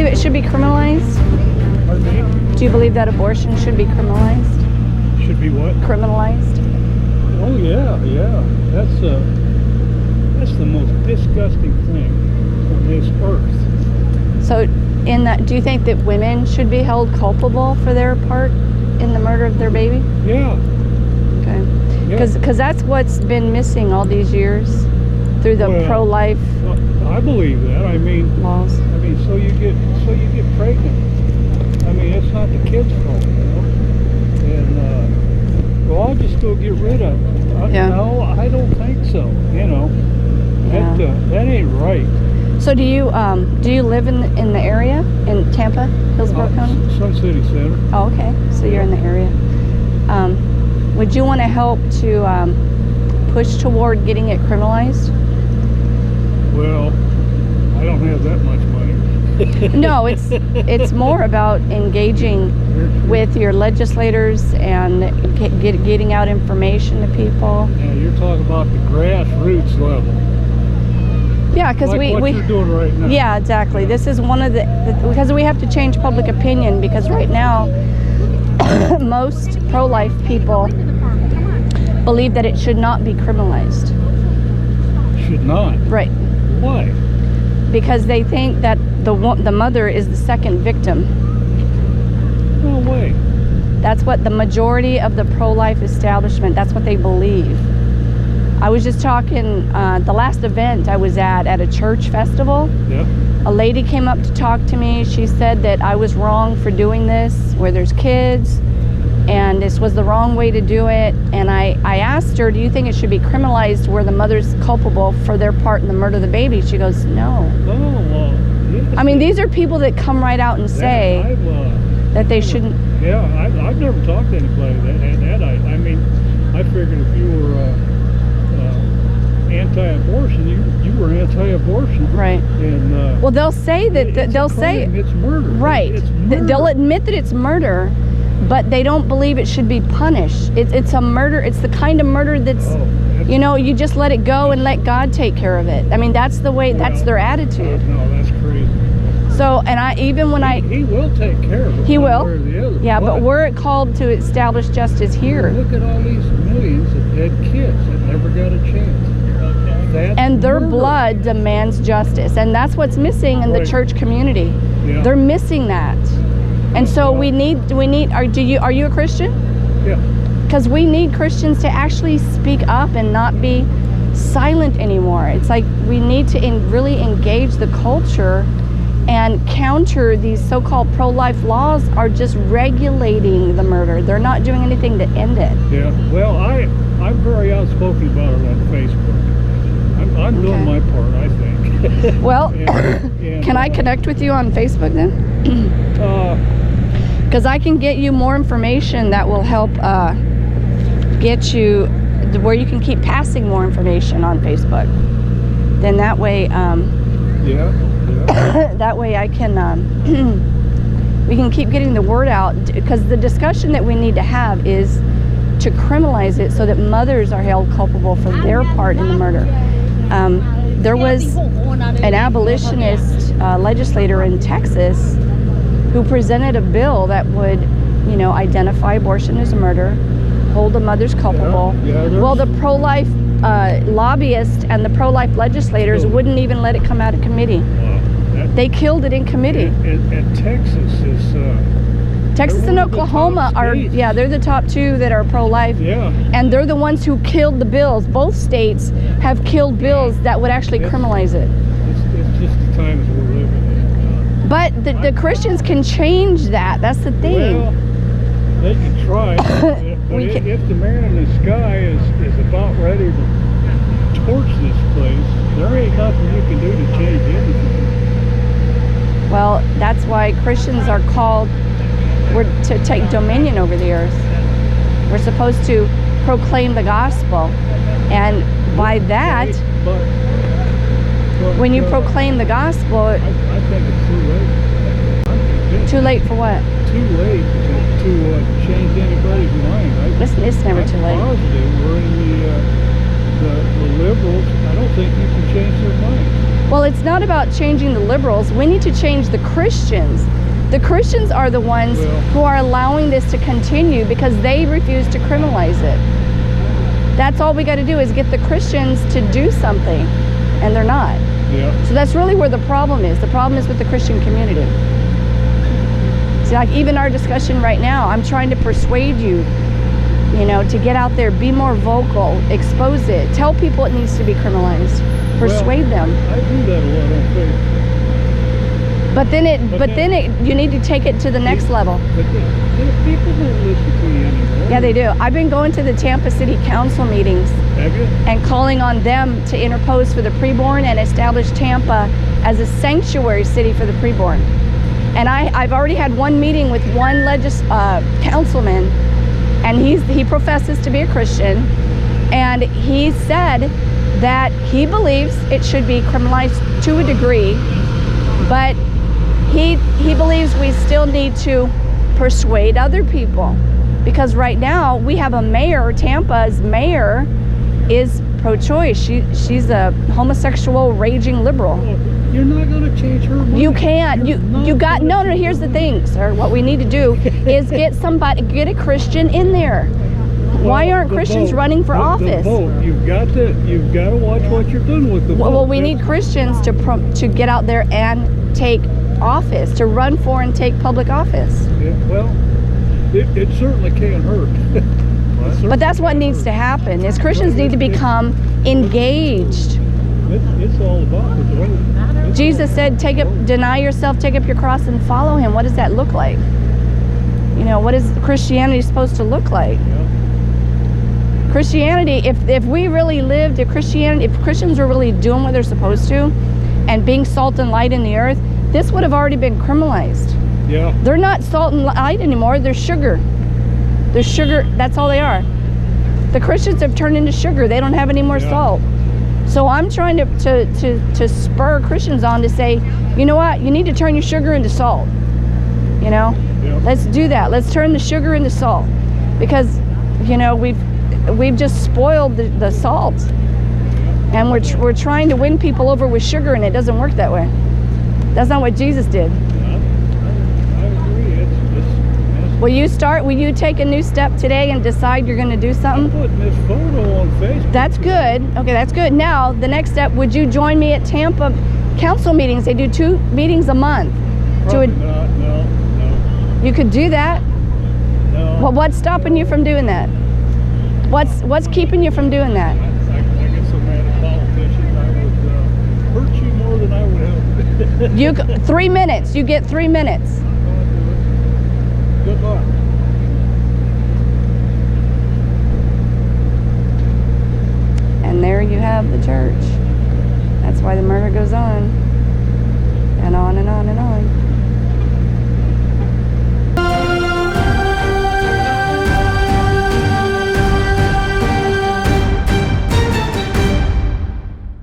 it should be criminalized? Pardon me? Do you believe that abortion should be criminalized? Should be what? Criminalized? Oh yeah. That's the most disgusting thing on this earth. So, in that, do you think that women should be held culpable for their part in the murder of their baby? Yeah. Okay. Yeah. Because that's what's been missing all these years through the pro-life I believe that. I mean, laws. so you get pregnant. I mean, it's not the kid's fault, you know. And well, I'll just go get rid of it. No, I don't think so. You know, that ain't right. So do you live in the area in Tampa, Hillsborough County? Sun City Center. Oh, okay. So you're in the area. Would you want to help to push toward getting it criminalized? Well, I don't have that much money. No, it's more about engaging with your legislators and getting out information to people. Yeah, you're talking about the grassroots level. Yeah, because what you're doing right now. Yeah, exactly. This is one of because we have to change public opinion, because right now most pro-life people believe that it should not be criminalized. Should not. Right. Why? Because they think that the mother is the second victim. No way. That's what the majority of the pro-life establishment, that's what they believe. I was just talking, the last event I was at a church festival. Yeah. A lady came up to talk to me. She said that I was wrong for doing this, where there's kids, and this was the wrong way to do it. And I asked her, do you think it should be criminalized where the mother's culpable for their part in the murder of the baby? She goes, no. Yes. I mean, these are people that come right out and say that they shouldn't. Yeah, I've never talked to anybody that had that. I mean, I figured if you were anti-abortion, you were anti-abortion. Right. And well, they'll say that they'll say it's murder. Right. It's murder. They'll admit that it's murder, but they don't believe it should be punished. It's a murder. It's the kind of murder that's, you know, you just let it go and let God take care of it. I mean, that's the way. That's their attitude. No, that's crazy. So, and he will take care of it. He will. One way or the other. Yeah, but we're called to establish justice here. Look at all these millions of dead kids that never got a chance. And their blood demands justice, and that's what's missing in the church community. Yeah. They're missing that, and so we need. Are you a Christian? Yeah. Because we need Christians to actually speak up and not be silent anymore. It's like we need to really engage the culture and counter these so-called pro-life laws are just regulating the murder. They're not doing anything to end it. Yeah. Well, I'm very outspoken about it on Facebook. I'm doing my part, I think. Well, can I connect with you on Facebook then? Because I can get you more information that will help get you where you can keep passing more information on Facebook. Then that way, that way I can, we can keep getting the word out, because the discussion that we need to have is to criminalize it so that mothers are held culpable for their part in the murder. There was an abolitionist legislator in Texas who presented a bill that would, you know, identify abortion as a murder, hold the mothers culpable. Well, the pro-life lobbyists and the pro-life legislators wouldn't even let it come out of committee. They killed it in committee. And Texas is... Texas and Oklahoma are, they're the top two that are pro-life. Yeah. And they're the ones who killed the bills. Both states have killed bills that would actually criminalize it. It's just the times we're living in. But the Christians can change that. That's the thing. Well, they can try. But if the man in the sky is about ready to torch this place, there ain't nothing you can do to change anything. Well, that's why Christians are called to take dominion over the earth. We're supposed to proclaim the gospel. And by that, when you proclaim the gospel... I think it's too late. Too late for what? Too late to change anybody's mind. It's never too late. I'm positive we're in the liberals. I don't think you can change their minds. Well, it's not about changing the liberals. We need to change the Christians. The Christians are the ones who are allowing this to continue because they refuse to criminalize it. That's all we got to do is get the Christians to do something, and they're not. Yeah. So that's really where the problem is. The problem is with the Christian community. See, like even our discussion right now, I'm trying to persuade you, you know, to get out there, be more vocal, expose it, tell people it needs to be criminalized, persuade them. I do that a lot on Facebook. But then you need to take it to the next level. But people don't listen to you anymore. Yeah, they do. I've been going to the Tampa City Council meetings. Have you? And calling on them to interpose for the preborn and establish Tampa as a sanctuary city for the preborn. And I've already had one meeting with one councilman, and he professes to be a Christian, and he said that he believes it should be criminalized to a degree, but he believes we still need to persuade other people, because right now we have a mayor, Tampa's mayor is pro-choice. She's a homosexual raging liberal. You're not going to change her mind. You can't. You got no. Here's the thing, sir. What we need to do is get a Christian in there. Why aren't Christians running for office? The vote. You've got to watch what you're doing with the vote. Well, we need Christians to get out there and take office, to run for and take public office. Yeah, well, it certainly can't hurt. But that's what needs to happen. Is Christians need to become engaged. It's all about the vote. Jesus said, deny yourself, take up your cross, and follow him. What does that look like? You know, what is Christianity supposed to look like? Yeah. Christianity, if we really lived, if Christians were really doing what they're supposed to, and being salt and light in the earth, this would have already been criminalized. Yeah. They're not salt and light anymore. They're sugar. They're sugar. That's all they are. The Christians have turned into sugar. They don't have any more salt. So I'm trying to spur Christians on to say, you know what? You need to turn your sugar into salt. You know, let's do that. Let's turn the sugar into salt, because you know we've just spoiled the salt, and we're trying to win people over with sugar, and it doesn't work that way. That's not what Jesus did. I agree. Will you take a new step today and decide you're going to do something? I'm putting this photo on Facebook. That's good. Okay, that's good. Now, the next step, would you join me at Tampa council meetings? They do 2 meetings a month. Probably not. No. You could do that. No. Well, what's stopping you from doing that? What's keeping you from doing that? I get so mad at politicians. I would hurt you more than I would help. 3 minutes. You get 3 minutes.